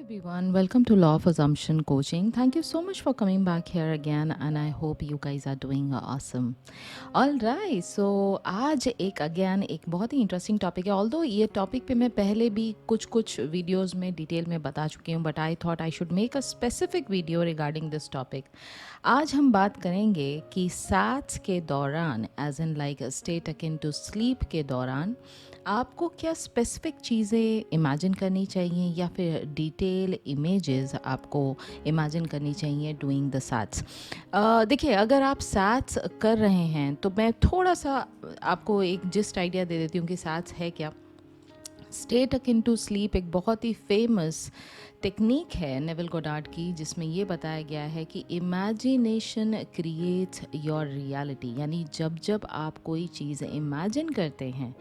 everyone, welcome to Law of Assumption Coaching. Thank you so much for coming back here again, and I hope you guys are doing awesome. All right, so आज एक बहुत ही interesting topic है. Although ये topic पे मैं पहले भी कुछ वीडियोस में डिटेल में बता चुकी हूँ, but I thought I should make a specific video regarding this topic. आज हम बात करेंगे कि सैट्स के दौरान, as in like state akin to sleep के दौरान, आपको क्या स्पेसिफिक चीज़ें इमेजिन करनी चाहिए या फिर डिटेल इमेजेस आपको इमेजिन करनी चाहिए डूइंग द सैट्स. देखिए, अगर आप सैट्स कर रहे हैं तो मैं थोड़ा सा आपको एक जिस्ट आइडिया दे देती हूँ कि सैट्स है क्या. स्टेट अकिन टू स्लीप एक बहुत ही फेमस टेक्निक है नेविल गोडार्ड की, जिसमें ये बताया गया है कि इमेजिनेशन क्रिएट्स योर रियलिटी. यानी जब जब आप कोई चीज़ इमेजिन करते हैं,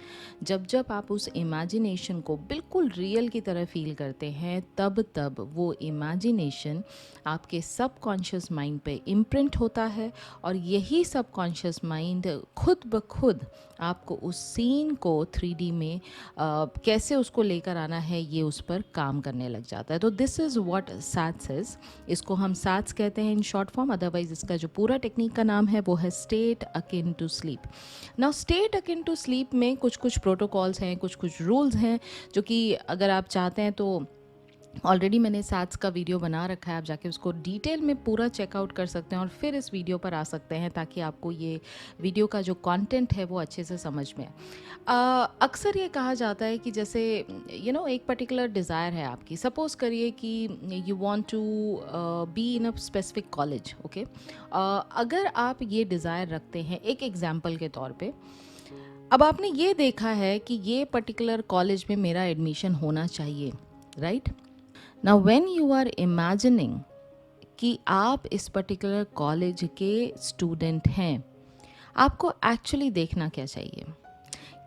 जब जब आप उस इमेजिनेशन को बिल्कुल रियल की तरह फील करते हैं, तब तब वो इमेजिनेशन आपके सबकॉन्शियस माइंड पे इम्प्रिंट होता है, और यही सबकॉन्शियस माइंड खुद ब खुद आपको उस सीन को 3D में कैसे उसको लेकर आना है, ये उस पर काम करने लग जाता है. तो this is what SATS is. इसको हम सैट्स कहते हैं इन शॉर्ट फॉर्म. अदरवाइज इसका जो पूरा टेक्निक का नाम है वो है state akin to sleep. Now state akin to sleep में कुछ प्रोटोकॉल्स हैं, कुछ रूल्स हैं, जो कि अगर आप चाहते हैं तो ऑलरेडी मैंने सैट्स का वीडियो बना रखा है, आप जाके उसको डिटेल में पूरा चेकआउट कर सकते हैं और फिर इस वीडियो पर आ सकते हैं, ताकि आपको ये वीडियो का जो कंटेंट है वो अच्छे से समझ में आए. अक्सर ये कहा जाता है कि जैसे एक पर्टिकुलर डिज़ायर है आपकी. सपोज़ करिए कि you want to be in a specific college. Okay, अगर आप ये डिज़ायर रखते हैं, एक एग्जाम्पल के तौर पे, अब आपने ये देखा है कि ये पर्टिकुलर कॉलेज में मेरा एडमिशन होना चाहिए, right. Now when you are imagining कि आप इस पर्टिकुलर कॉलेज के स्टूडेंट हैं, आपको एक्चुअली देखना क्या चाहिए?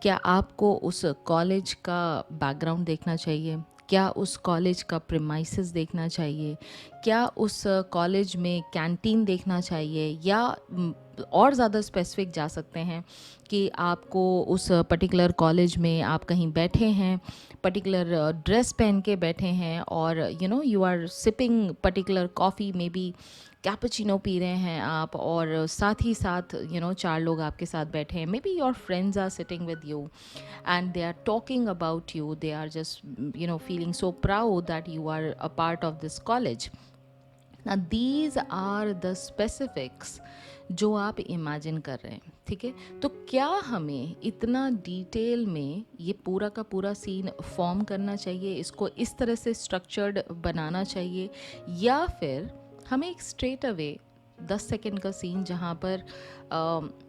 क्या आपको उस कॉलेज का बैकग्राउंड देखना चाहिए? क्या उस कॉलेज का प्रीमाइसेस देखना चाहिए? क्या उस कॉलेज में कैंटीन देखना चाहिए? या और ज़्यादा स्पेसिफिक जा सकते हैं कि आपको उस पर्टिकुलर कॉलेज में आप कहीं बैठे हैं, पर्टिकुलर ड्रेस पहन के बैठे हैं, और you are sipping particular coffee, maybe cappuccino पी रहे हैं आप, और साथ ही साथ चार लोग आपके साथ बैठे हैं, maybe your friends are sitting with you and they are talking about you. They are just feeling so proud that you are a part of this college. Now these are the specifics जो आप imagine कर रहे हैं, ठीक है. तो क्या हमें इतना डिटेल में ये पूरा का पूरा सीन फॉर्म करना चाहिए, इसको इस तरह से स्ट्रक्चर्ड बनाना चाहिए, या फिर हमें एक स्ट्रेट अवे 10 सेकेंड का सीन, जहाँ पर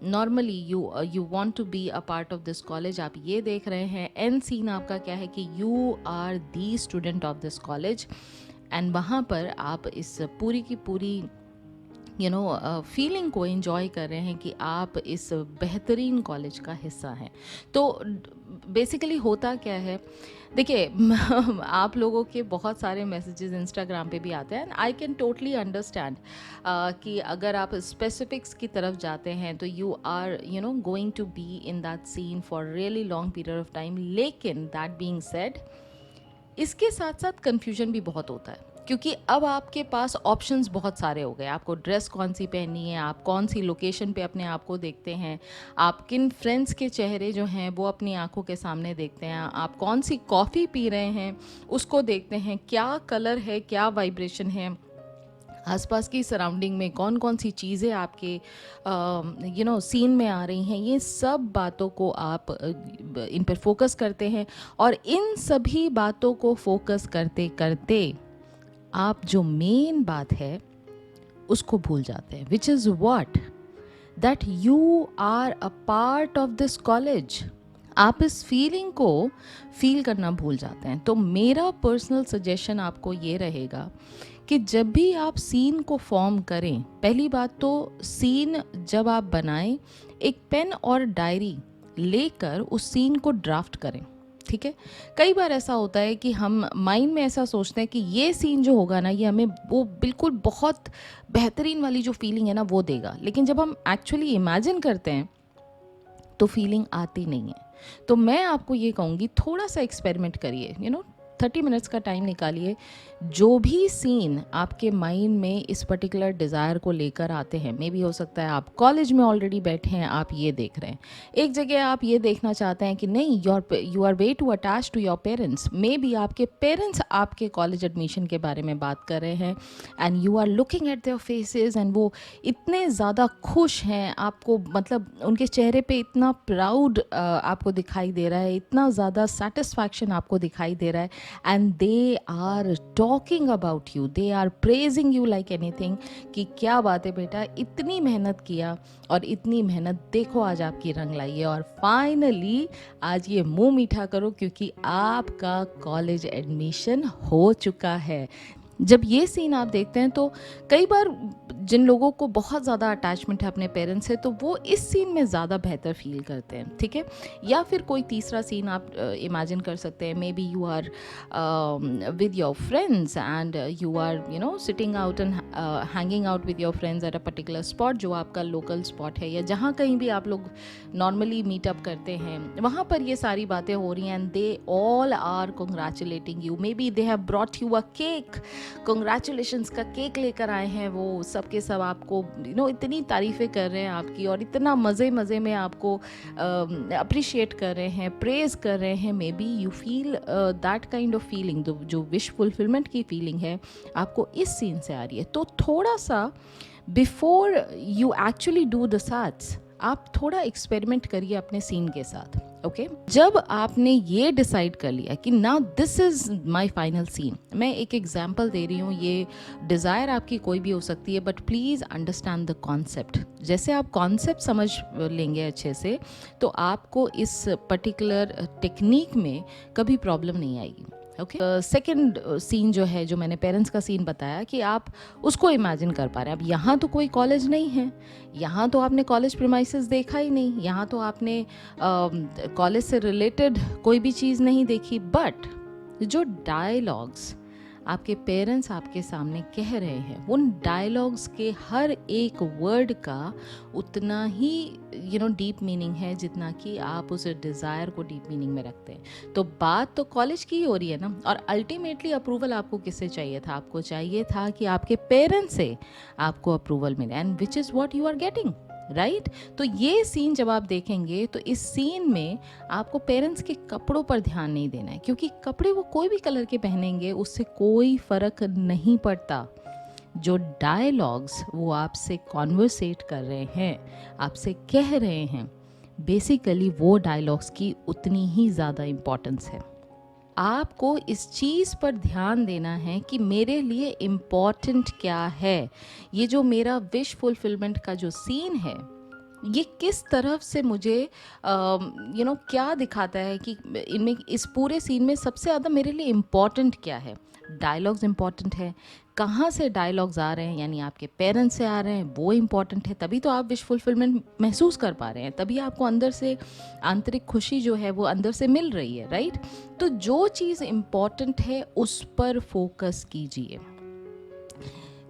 normally you want to be a part of this college, आप ये देख रहे हैं, एंड सीन आपका क्या है कि you are the student of this college, and वहाँ पर आप इस पूरी की पूरी फीलिंग को एंजॉय कर रहे हैं कि आप इस बेहतरीन कॉलेज का हिस्सा हैं. तो बेसिकली होता क्या है, देखिए, आप लोगों के बहुत सारे मैसेजेस इंस्टाग्राम पे भी आते हैं, and I can totally understand कि अगर आप स्पेसिफिक्स की तरफ जाते हैं तो you are going to be in that scene for really long period of time. लेकिन दैट बीइंग सेड, इसके साथ साथ कन्फ्यूजन भी बहुत होता है, क्योंकि अब आपके पास ऑप्शंस बहुत सारे हो गए. आपको ड्रेस कौन सी पहननी है, आप कौन सी लोकेशन पे अपने आप को देखते हैं, आप किन फ्रेंड्स के चेहरे जो हैं वो अपनी आंखों के सामने देखते हैं, आप कौन सी कॉफ़ी पी रहे हैं उसको देखते हैं, क्या कलर है, क्या वाइब्रेशन है, आसपास की सराउंडिंग में कौन कौन सी चीज़ें आपके सीन में आ रही हैं. ये सब बातों को आप इन पर फोकस करते हैं, और इन सभी बातों को फोकस करते करते आप जो मेन बात है उसको भूल जाते हैं, which is what, that you are a part of this college. आप इस फीलिंग को फील करना भूल जाते हैं. तो मेरा पर्सनल सजेशन आपको ये रहेगा कि जब भी आप सीन को फॉर्म करें, पहली बात तो सीन जब आप बनाएं, एक पेन और डायरी लेकर उस सीन को ड्राफ्ट करें, ठीक है. कई बार ऐसा होता है कि हम माइंड में ऐसा सोचते हैं कि ये सीन जो होगा ना, ये हमें वो बिल्कुल बहुत बेहतरीन वाली जो फीलिंग है ना वो देगा, लेकिन जब हम एक्चुअली इमेजिन करते हैं तो फीलिंग आती नहीं है. तो मैं आपको ये कहूँगी, थोड़ा सा एक्सपेरिमेंट करिए, 30 मिनट्स का टाइम निकालिए, जो भी सीन आपके माइंड में इस पर्टिकुलर डिज़ायर को लेकर आते हैं, मे बी हो सकता है आप कॉलेज में ऑलरेडी बैठे हैं, आप ये देख रहे हैं, एक जगह आप ये देखना चाहते हैं कि नहीं, you are way too attach to your parents, maybe आपके पेरेंट्स आपके कॉलेज एडमिशन के बारे में बात कर रहे हैं and you are looking at their faces एंड वो इतने ज़्यादा खुश हैं, आपको मतलब उनके चेहरे पे इतना प्राउड आपको दिखाई दे रहा है, इतना ज़्यादा सेटिस्फैक्शन आपको दिखाई दे रहा है, and they are talking about you, they are praising you like anything कि क्या बात है बेटा, इतनी मेहनत किया और इतनी मेहनत देखो आज आपकी रंग लाई है, और फाइनली आज ये मुंह मीठा करो क्योंकि आपका कॉलेज एडमिशन हो चुका है। जब ये सीन आप देखते हैं तो कई बार जिन लोगों को बहुत ज़्यादा अटैचमेंट है अपने पेरेंट्स से, तो वो इस सीन में ज़्यादा बेहतर फील करते हैं, ठीक है। या फिर कोई तीसरा सीन आप इमेजिन कर सकते हैं, maybe you are with your friends and you are sitting out and hanging out with your friends at a particular spot, जो आपका लोकल स्पॉट है या जहाँ कहीं भी आप लोग नॉर्मली मीटअप करते हैं, वहाँ पर ये सारी बातें हो रही हैं and they all are congratulating you, maybe they have brought you a cake, congratulations का केक लेकर आए हैं, वो सब के सब आपको इतनी तारीफ़ें कर रहे हैं आपकी और इतना मज़े में आपको अप्रिशिएट कर रहे हैं, प्रेज़ कर रहे हैं, maybe you feel that kind of feeling, जो विश फुलफिलमेंट की फीलिंग है आपको इस सीन से आ रही है। तो थोड़ा सा before you actually do the SATS, आप थोड़ा एक्सपेरिमेंट करिए अपने सीन के साथ, ओके। जब आपने ये डिसाइड कर लिया कि ना this is my final scene, मैं एक एग्जांपल दे रही हूँ, ये डिज़ायर आपकी कोई भी हो सकती है, but please understand the concept. जैसे आप कॉन्सेप्ट समझ लेंगे अच्छे से, तो आपको इस पर्टिकुलर टेक्निक में कभी प्रॉब्लम नहीं आएगी, ओके। सेकंड सीन जो है, जो मैंने पेरेंट्स का सीन बताया, कि आप उसको इमेजिन कर पा रहे हैं। अब यहाँ तो कोई कॉलेज नहीं है, यहाँ तो आपने कॉलेज प्रीमाइसेस देखा ही नहीं, यहाँ तो आपने कॉलेज से रिलेटेड कोई भी चीज़ नहीं देखी, बट जो डायलॉग्स आपके पेरेंट्स आपके सामने कह रहे हैं, उन डायलॉग्स के हर एक वर्ड का उतना ही डीप मीनिंग है जितना कि आप उस डिज़ायर को डीप मीनिंग में रखते हैं। तो बात तो कॉलेज की ही हो रही है ना, और अल्टीमेटली अप्रूवल आपको किससे चाहिए था? आपको चाहिए था कि आपके पेरेंट्स से आपको अप्रूवल मिले, and which is what you are getting, right. तो ये सीन जब आप देखेंगे तो इस सीन में आपको पेरेंट्स के कपड़ों पर ध्यान नहीं देना है, क्योंकि कपड़े वो कोई भी कलर के पहनेंगे उससे कोई फ़र्क नहीं पड़ता। जो डायलॉग्स वो आपसे कॉन्वर्सेट कर रहे हैं, आपसे कह रहे हैं, बेसिकली वो डायलॉग्स की उतनी ही ज़्यादा इम्पोर्टेंस है। आपको इस चीज़ पर ध्यान देना है कि मेरे लिए इम्पॉर्टेंट क्या है। ये जो मेरा विश फुलफिलमेंट का जो सीन है, ये किस तरफ से मुझे क्या दिखाता है कि इनमें, इस पूरे सीन में सबसे ज़्यादा मेरे लिए इम्पॉर्टेंट क्या है। डायलॉग्स इम्पॉर्टेंट है, कहाँ से डायलॉग्स आ रहे हैं, यानी आपके पेरेंट्स से आ रहे हैं, वो इम्पॉर्टेंट है, तभी तो आप विश फुलफिलमेंट महसूस कर पा रहे हैं, तभी आपको अंदर से आंतरिक खुशी जो है वो अंदर से मिल रही है, राइट। तो जो चीज़ इम्पॉर्टेंट है उस पर फोकस कीजिए,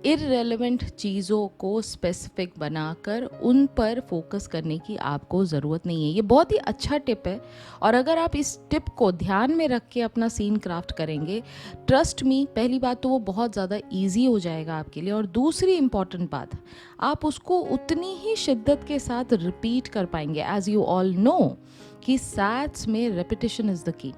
इररेलेवेंट चीज़ों को स्पेसिफिक बनाकर उन पर फोकस करने की आपको ज़रूरत नहीं है। ये बहुत ही अच्छा टिप है, और अगर आप इस टिप को ध्यान में रख के अपना सीन क्राफ्ट करेंगे, ट्रस्ट मी, पहली बात तो वो बहुत ज़्यादा ईजी हो जाएगा आपके लिए, और दूसरी इम्पॉर्टेंट बात, आप उसको उतनी ही शिद्दत के साथ रिपीट कर पाएंगे। एज यू ऑल नो कि सैट्स में repetition is the key.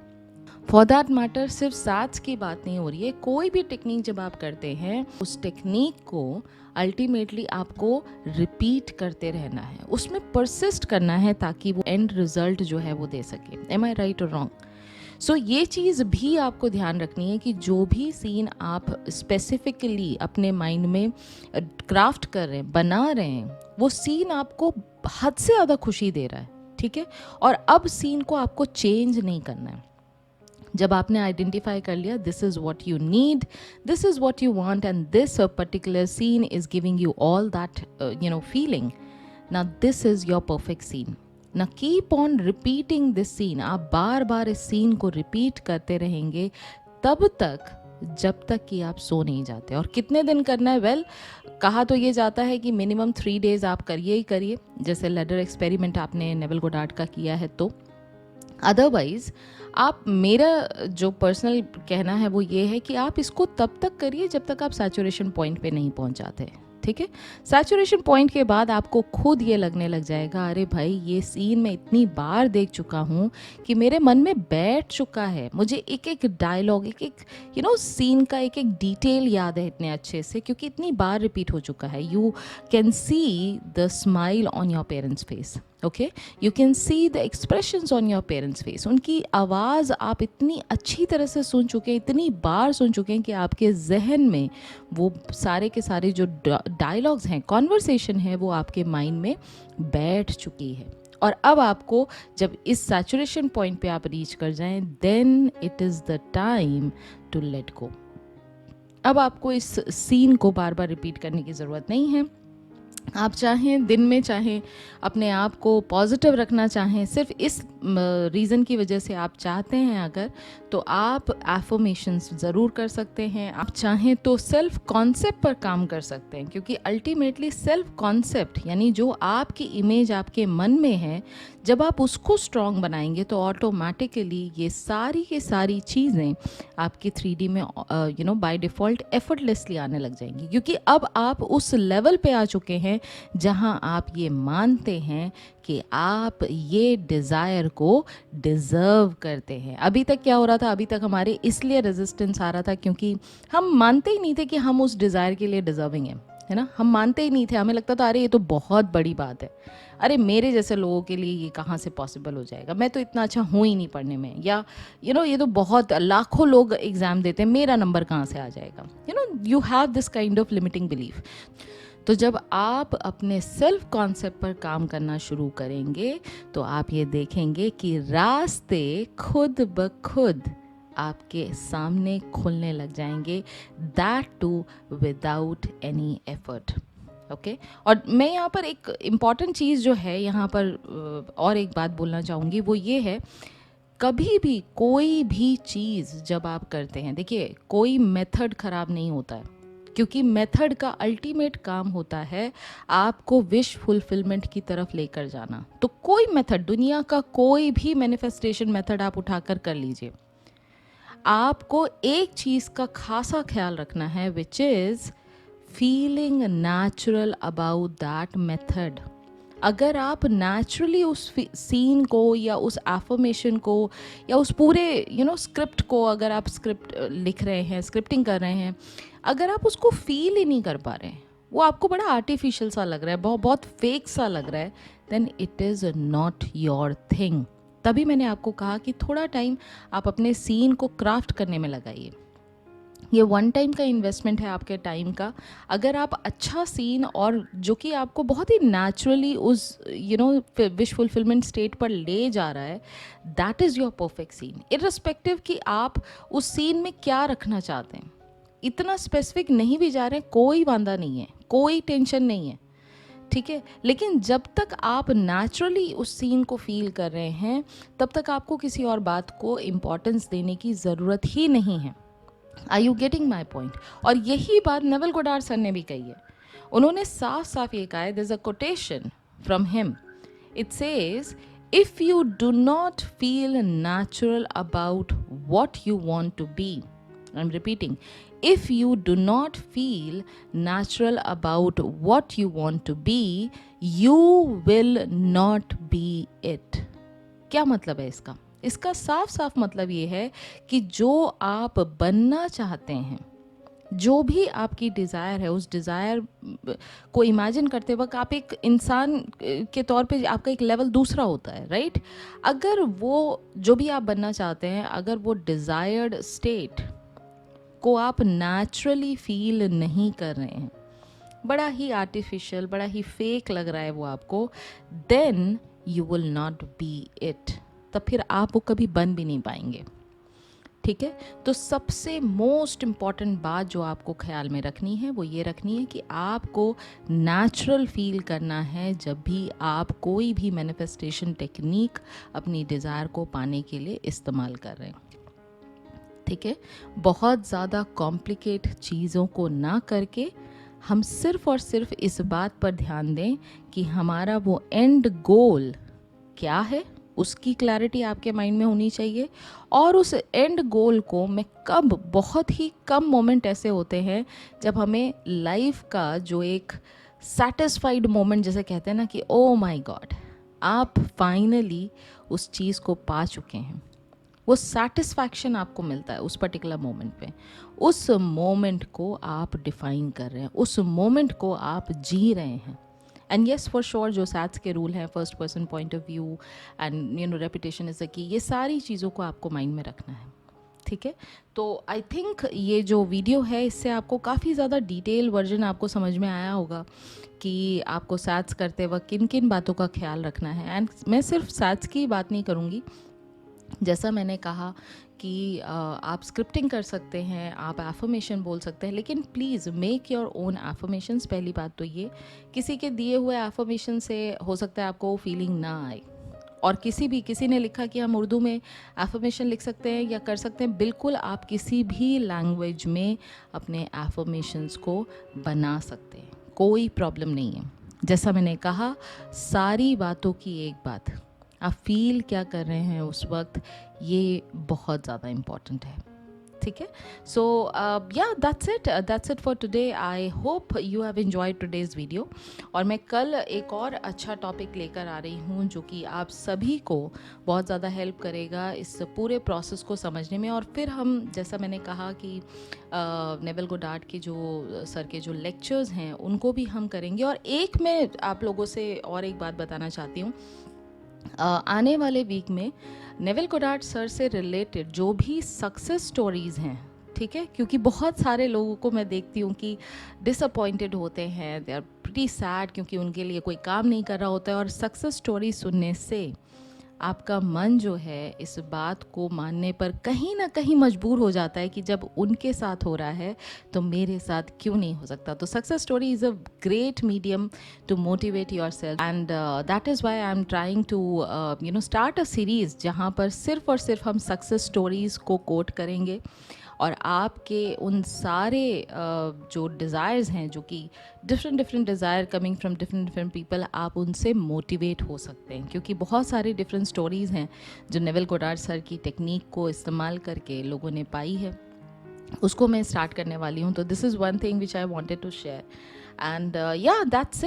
For that matter सिर्फ सैट्स की बात नहीं हो रही है, कोई भी टेक्निक जब आप करते हैं, उस टेक्निक को अल्टीमेटली आपको रिपीट करते रहना है, उसमें परसिस्ट करना है, ताकि वो एंड रिजल्ट जो है वो दे सके। एम आई राइट और रॉन्ग? सो ये चीज़ भी आपको ध्यान रखनी है कि जो भी सीन आप स्पेसिफिकली अपने माइंड में क्राफ्ट कर रहे हैं, बना रहे हैं, वो सीन आपको हद से ज़्यादा खुशी दे रहा है, ठीक है। और अब सीन को आपको चेंज नहीं करना है। जब आपने आइडेंटिफाई कर लिया, this is what you need, this is what you want, and this particular scene is giving you all that feeling, ना this is your perfect scene. ना keep on repeating this scene, आप बार बार इस scene को repeat करते रहेंगे तब तक जब तक कि आप सो नहीं जाते। और कितने दिन करना है? वेल, कहा तो ये जाता है कि मिनिमम 3 डेज़ आप करिए ही करिए। जैसे लेडर एक्सपेरिमेंट आपने नेविल गोडार्ड का किया है, तो अदरवाइज़ आप, मेरा जो पर्सनल कहना है वो ये है कि आप इसको तब तक करिए जब तक आप सैचुरेशन पॉइंट पे नहीं पहुंच जाते, ठीक है? सैचुरेशन पॉइंट के बाद आपको खुद ये लगने लग जाएगा, अरे भाई ये सीन मैं इतनी बार देख चुका हूँ कि मेरे मन में बैठ चुका है, मुझे एक एक डायलॉग, एक एक सीन का एक एक डिटेल याद है इतने अच्छे से, क्योंकि इतनी बार रिपीट हो चुका है। You can see the smile on your parents face, okay, you can see the expressions on your parents face. उनकी आवाज़ आप इतनी अच्छी तरह से सुन चुके हैं, इतनी बार सुन चुके हैं कि आपके जहन में वो सारे के सारे जो डायलॉग्स हैं, कॉन्वर्सेशन है, वो आपके माइंड में बैठ चुकी है। और अब आपको जब इस सैचुरेशन पॉइंट पे आप रीच कर जाएं, then it is the time to let go. अब आपको इस सीन को बार बार रिपीट करने की ज़रूरत नहीं है। आप चाहें दिन में, चाहें अपने आप को पॉजिटिव रखना चाहें, सिर्फ इस रीज़न की वजह से आप चाहते हैं अगर, तो आप एफर्मेशंस ज़रूर कर सकते हैं। आप चाहें तो सेल्फ कॉन्सेप्ट पर काम कर सकते हैं, क्योंकि अल्टीमेटली सेल्फ कॉन्सेप्ट यानी जो आपकी इमेज आपके मन में है, जब आप उसको स्ट्रॉन्ग बनाएंगे तो ऑटोमेटिकली ये सारी की सारी चीज़ें आपकी 3D में बाय डिफ़ॉल्ट एफर्टलेसली आने लग जाएंगी, क्योंकि अब आप उस लेवल पे आ चुके हैं जहां आप ये मानते हैं कि आप ये डिज़ायर को डिज़र्व करते हैं। अभी तक क्या हो रहा था, अभी तक हमारे इसलिए रेजिस्टेंस आ रहा था क्योंकि हम मानते ही नहीं थे कि हम उस डिज़ायर के लिए डिज़र्विंग हैं, है ना? हम मानते ही नहीं थे, हमें लगता था अरे ये तो बहुत बड़ी बात है, अरे मेरे जैसे लोगों के लिए ये कहाँ से पॉसिबल हो जाएगा, मैं तो इतना अच्छा हूँ ही नहीं पढ़ने में, या ये तो बहुत लाखों लोग एग्ज़ाम देते हैं, मेरा नंबर कहाँ से आ जाएगा, you have this kind of limiting belief. तो जब आप अपने सेल्फ कॉन्सेप्ट पर काम करना शुरू करेंगे तो आप ये देखेंगे कि रास्ते खुद ब खुद आपके सामने खुलने लग जाएंगे, that too without any effort, okay. और मैं यहाँ पर एक इम्पॉर्टेंट चीज़ जो है यहाँ पर और एक बात बोलना चाहूँगी, वो ये है, कभी भी कोई भी चीज़ जब आप करते हैं, देखिए कोई मेथड ख़राब नहीं होता है, क्योंकि मेथड का अल्टीमेट काम होता है आपको विश फुलफिलमेंट की तरफ लेकर जाना। तो कोई मेथड, दुनिया का कोई भी मैनिफेस्टेशन मेथड आप उठाकर कर लीजिए, आपको एक चीज़ का खासा ख्याल रखना है, which is feeling natural about that method. अगर आप नेचुरली उस सीन को या उस एफर्मेशन को या उस पूरे स्क्रिप्ट को, अगर आप स्क्रिप्ट लिख रहे हैं, स्क्रिप्टिंग कर रहे हैं, अगर आप उसको फील ही नहीं कर पा रहे हैं, वो आपको बड़ा आर्टिफिशियल सा लग रहा है, बहुत बहुत फेक सा लग रहा है, then it is not your thing. तभी मैंने आपको कहा कि थोड़ा टाइम आप अपने सीन को क्राफ्ट करने में लगाइए। ये वन टाइम का इन्वेस्टमेंट है आपके टाइम का। अगर आप अच्छा सीन, और जो कि आपको बहुत ही नेचुरली उस विश फुलफिलमेंट स्टेट पर ले जा रहा है, that is your perfect scene, irrespective कि आप उस सीन में क्या रखना चाहते हैं। इतना स्पेसिफिक नहीं भी जा रहे हैं, कोई वांदा नहीं है, कोई टेंशन नहीं है, ठीक है। लेकिन जब तक आप नेचुरली उस सीन को फील कर रहे हैं, तब तक आपको किसी और बात को इम्पोर्टेंस देने की ज़रूरत ही नहीं है। Are you getting my point? और यही बात नेवल गोडार्ड सर ने भी कही है। उन्होंने साफ साफ ये कहा है, there is a quotation from him, it says, if you do not feel natural about what you want to be, I'm repeating, if you do not feel natural about what you want to be, you will not be it. क्या मतलब है इसका? इसका साफ साफ मतलब ये है कि जो आप बनना चाहते हैं, जो भी आपकी डिज़ायर है, उस डिज़ायर को इमेजिन करते वक्त आप एक इंसान के तौर पे आपका एक लेवल दूसरा होता है, राइट? अगर वो जो भी आप बनना चाहते हैं, अगर वो डिज़ायर्ड स्टेट को आप नेचुरली फील नहीं कर रहे हैं, बड़ा ही आर्टिफिशियल, बड़ा ही फेक लग रहा है वो आपको, then you will not be it. तब फिर आप वो कभी बन भी नहीं पाएंगे, ठीक है। तो सबसे मोस्ट इम्पॉर्टेंट बात जो आपको ख्याल में रखनी है, वो ये रखनी है कि आपको नेचुरल फील करना है जब भी आप कोई भी मैनिफेस्टेशन टेक्निक अपनी डिज़ायर को पाने के लिए इस्तेमाल कर रहे हैं, ठीक है। बहुत ज़्यादा कॉम्प्लिकेट चीज़ों को ना करके हम सिर्फ और सिर्फ इस बात पर ध्यान दें कि हमारा वो एंड गोल क्या है, उसकी क्लैरिटी आपके माइंड में होनी चाहिए। और उस एंड गोल को मैं कब, बहुत ही कम मोमेंट ऐसे होते हैं जब हमें लाइफ का जो एक सेटिस्फाइड मोमेंट जैसे कहते हैं ना कि ओ माय गॉड, आप फाइनली उस चीज़ को पा चुके हैं, वो सेटिस्फैक्शन आपको मिलता है उस पर्टिकुलर मोमेंट पे। उस मोमेंट को आप डिफाइन कर रहे हैं, उस मोमेंट को आप जी रहे हैं। एंड येस फॉर श्योर, जो सैट्स के रूल हैं, first person point of view and repetition is the key, ये सारी चीज़ों को आपको माइंड में रखना है। ठीक है, तो आई थिंक ये जो वीडियो है इससे आपको काफ़ी ज़्यादा डिटेल वर्जन आपको समझ में आया होगा कि आपको सैट्स करते वक्त किन किन बातों का ख्याल रखना है। एंड मैं सिर्फ सैट्स की बात नहीं करूँगी, जैसा मैंने कहा कि आप स्क्रिप्टिंग कर सकते हैं, आप एफर्मेशन बोल सकते हैं, लेकिन please make your own affirmations. पहली बात तो ये, किसी के दिए हुए एफर्मेशन से हो सकता है आपको वो फीलिंग ना आए। और किसी ने लिखा कि हम उर्दू में एफर्मेशन लिख सकते हैं या कर सकते हैं, बिल्कुल आप किसी भी लैंग्वेज में अपने एफर्मेशंस को बना सकते हैं, कोई प्रॉब्लम नहीं है। जैसा मैंने कहा, सारी बातों की एक बात, आप फील क्या कर रहे हैं उस वक्त, ये बहुत ज़्यादा इम्पॉर्टेंट है। ठीक है, सो या that's it for today. I hope you have enjoyed today's video. और मैं कल एक और अच्छा टॉपिक लेकर आ रही हूँ जो कि आप सभी को बहुत ज़्यादा हेल्प करेगा इस पूरे प्रोसेस को समझने में। और फिर हम, जैसा मैंने कहा कि नेवल गोडार्ड के जो सर के जो लेक्चर्स हैं उनको भी हम करेंगे। और एक मैं आप लोगों से और एक बात बताना चाहती हूँ, आने वाले वीक में नेवल गोडार्ड सर से रिलेटेड जो भी सक्सेस स्टोरीज़ हैं, ठीक है, क्योंकि बहुत सारे लोगों को मैं देखती हूँ कि डिसअपॉइंटेड होते हैं, दे आर प्रीटी सैड क्योंकि उनके लिए कोई काम नहीं कर रहा होता है। और सक्सेस स्टोरी सुनने से आपका मन जो है इस बात को मानने पर कहीं ना कहीं मजबूर हो जाता है कि जब उनके साथ हो रहा है तो मेरे साथ क्यों नहीं हो सकता। तो success story is a great medium to motivate yourself, and that is why I am trying to start a series जहाँ पर सिर्फ और सिर्फ हम सक्सेस स्टोरीज़ को कोट करेंगे और आपके उन सारे जो डिज़ायर्स हैं, जो कि different desire coming from different people, आप उनसे मोटिवेट हो सकते हैं। क्योंकि बहुत सारी डिफरेंट स्टोरीज़ हैं जो नेवल गोडार्ड सर की टेक्निक को इस्तेमाल करके लोगों ने पाई है, उसको मैं स्टार्ट करने वाली हूँ। तो this is one thing which I wanted to share. And yeah, that's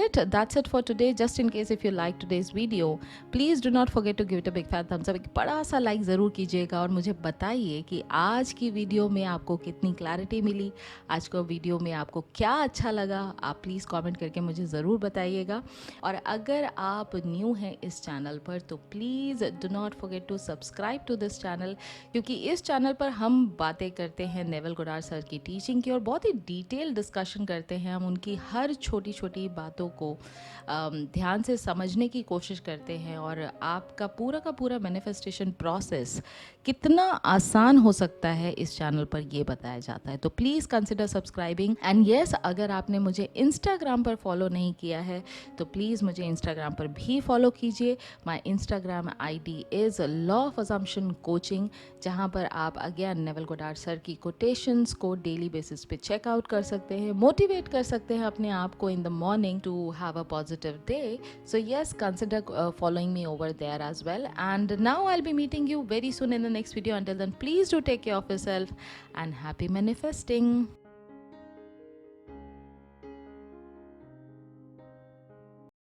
it for today. Just in case if you like today's video, please do not forget to give it a big fat thumbs up, एक बड़ा सा like ज़रूर कीजिएगा। और मुझे बताइए कि आज की वीडियो में आपको कितनी क्लैरिटी मिली, आज को वीडियो में आपको क्या अच्छा लगा, आप प्लीज़ कमेंट करके मुझे ज़रूर बताइएगा। और अगर आप न्यू हैं इस चैनल पर तो please do not forget to subscribe to this channel, क्योंकि इस चैनल पर हम बातें करते हैं नेवल गोडार्ड सर की टीचिंग की और बहुत ही डिटेल डिस्कशन करते हैं। हम उनकी हर छोटी छोटी बातों को ध्यान से समझने की कोशिश करते हैं और आपका पूरा का पूरा मैनिफेस्टेशन प्रोसेस कितना आसान हो सकता है इस चैनल पर ये बताया जाता है। तो please consider subscribing. And yes, अगर आपने मुझे इंस्टाग्राम पर फॉलो नहीं किया है तो प्लीज़ मुझे इंस्टाग्राम पर भी फॉलो कीजिए। My Instagram ID is law of assumption coaching, जहाँ पर आप अगेन नेवल गोडार्ड सर की कोटेशंस को डेली बेसिस पे चेकआउट कर सकते हैं, मोटिवेट कर सकते हैं अपने आप को in the morning to have a positive day. So yes, consider following me over there as well. And now I'll be meeting you very soon in the next video. Until then, please do take care of yourself and happy manifesting.